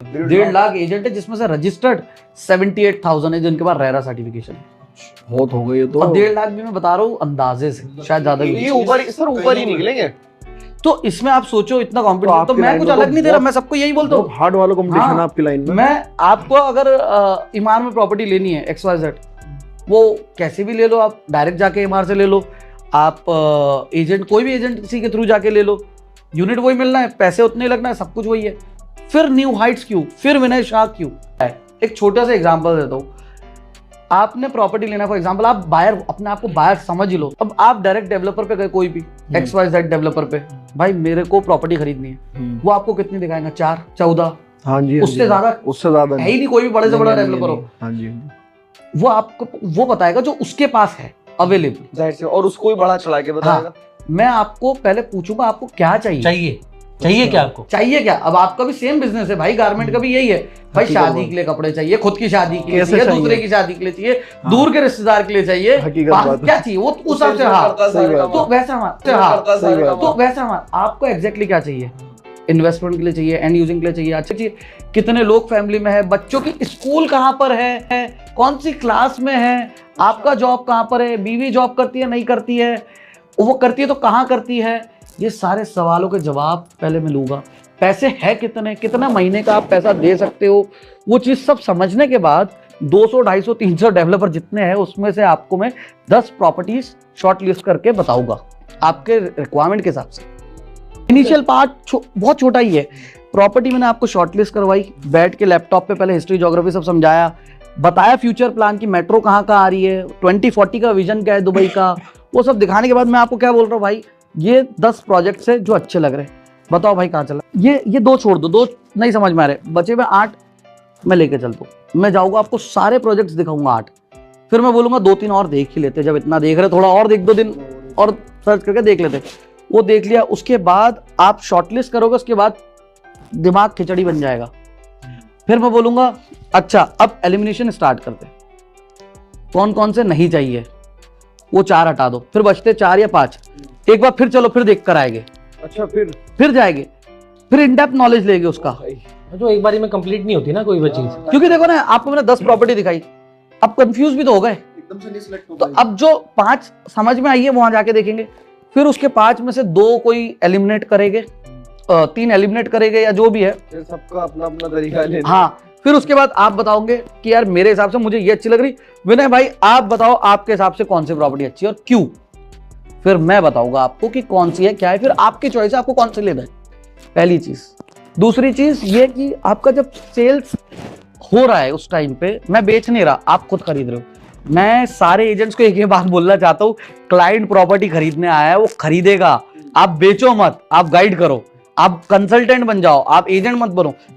1.5 lakh agent है जिसमें से रजिस्टर्ड 78,000 है जिनके पास रेरा सर्टिफिकेशन है। बहुत हो गई तो। और 1.5 लाख भी मैं बता रहा हूँ अंदाजे से, शायद ज्यादा भी। ये ऊपर ही निकलेंगे। तो इसमें आप सोचो इतना कॉम्पिटिशन, तो मैं कुछ अलग नहीं दे रहा, मैं सबको यही बोलता हूँ। हार्ड वाला कंपटीशन है आपकी लाइन में। मैं आपको अगर इमार में प्रॉपर्टी लेनी है XYZ, वो कैसे भी ले लो, आप डायरेक्ट जाके इमार से ले लो, आप एजेंट कोई भी एजेंसी के थ्रू जाके ले लो, यूनिट वही मिलना है, पैसे उतने ही लगना है, सब कुछ वही है। फिर न्यू हाइट्स क्यों, फिर विनय शाह क्यों? एक छोटा सा एग्जांपल देता हूँ। आपने प्रॉपर्टी लेना, फॉर एग्जांपल आप बायर, अपने आप को बायर समझ लो। अब आप डायरेक्ट डेवलपर पे गए, कोई भी XYZ डेवलपर पे, भाई मेरे को प्रॉपर्टी खरीदनी है, वो आपको कितनी दिखाएगा? 4, 14? हाँ जी, उससे ज्यादा है ही नहीं, कोई भी बड़े से बड़ा डेवलपर हो। हाँ जी, वो आपको वो बताएगा जो उसके पास है अवेलेबल, जाहिर से, और उसको ही बड़ा चढ़ा के बताएगा। मैं आपको पहले पूछूंगा आपको क्या चाहिए क्या आपको चाहिए क्या? अब आपका भी सेम बिजनेस है भाई, गारमेंट का भी यही है भाई, शादी के लिए कपड़े चाहिए, खुद की शादी के लिए चाहिए, दूसरे की शादी के लिए चाहिए, दूर के रिश्तेदार के लिए चाहिए, क्या चाहिए वो उस हिसाब से। हाँ, तो वैसा हमारा आपको एग्जैक्टली क्या चाहिए? इन्वेस्टमेंट के लिए चाहिए, एंड यूजिंग के लिए चाहिए, अच्छा चाहिए, कितने लोग फैमिली में है, बच्चों की स्कूल कहाँ पर है, कौन सी क्लास में है, आपका जॉब कहाँ पर है, बीवी जॉब करती है नहीं करती है, वो करती है तो कहाँ करती है, ये सारे सवालों के जवाब पहले मैं लूंगा। पैसे है कितने, कितना महीने का आप पैसा दे सकते हो, वो चीज़ सब समझने के बाद 200, 250, 300 डेवलपर जितने हैं उसमें से आपको मैं 10 प्रॉपर्टीज शॉर्ट लिस्ट करके बताऊंगा आपके रिक्वायरमेंट के हिसाब से। इनिशियल पार्ट बहुत छोटा ही है। प्रॉपर्टी मैंने आपको शॉर्ट लिस्ट करवाई, बैठ के लैपटॉप पे पहले हिस्ट्री ज्योग्राफी सब समझाया, बताया फ्यूचर प्लान की मेट्रो कहाँ कहाँ आ रही है, 2040 का विजन क्या है दुबई का, वो सब दिखाने के बाद मैं आपको क्या बोल रहा हूँ, भाई ये 10 प्रोजेक्ट्स है जो अच्छे लग रहे हैं, बताओ भाई कहाँ चला। ये 2 छोड़ दो, 2 नहीं समझ में आ रहे, बचे हुए 8 मैं लेके चलता हूँ। मैं जाऊँगा आपको सारे प्रोजेक्ट्स दिखाऊंगा 8, फिर मैं बोलूँगा 2-3 और देख ही लेते, जब इतना देख रहे थोड़ा और 1-2 दिन और सर्च करके देख लेते। वो देख लिया, उसके बाद आप शॉर्टलिस्ट करोगे, उसके बाद दिमाग खिचड़ी बन जाएगा। फिर मैं बोलूँगा अच्छा अब एलिमिनेशन स्टार्ट करते, कौन कौन से नहीं चाहिए वो 4 हटा दो, फिर बचते 4 या 5, एक बार फिर चलो फिर देख कर आएंगे, अच्छा फिर जाएंगे, फिर इन डेप्थ नॉलेज लेंगे उसका। जो एक बारी में कंप्लीट नहीं होती ना कोई भी चीज, क्योंकि देखो ना, आपको मैंने 10 प्रॉपर्टी दिखाई, अब कंफ्यूज भी तो हो गए, एकदम से नहीं सिलेक्ट हो तो अब जो 5 समझ में आई है वहां जाके देखेंगे, फिर उसके 5 में से 2 कोई एलिमिनेट करेंगे, 3 एलिमिनेट करेंगे या जो भी है, सबका अपना अपना तरीका है। हाँ, फिर उसके बाद आप बताओगे कि यार मेरे हिसाब से मुझे ये अच्छी लग रही, विनय भाई आप बताओ आपके हिसाब से कौन सी प्रॉपर्टी अच्छी है और क्यों, फिर मैं बताऊंगा आपको कि कौन सी है क्या है, फिर आपकी चॉइस है आपको कौन सी लेना है, पहली चीज। दूसरी चीज ये कि आपका जब सेल्स हो रहा है उस टाइम पे, मैं बेच नहीं रहा, आप खुद खरीद रहे हो, मैं सारे एजेंट्स को एक ही बात बोलना चाहता हूँ, क्लाइंट प्रॉपर्टी खरीदने आया है वो खरीदेगा, आप बेचो मत, आप गाइड करो, आप कंसल्टेंट बन जाओ, आप एजेंट मत बनो।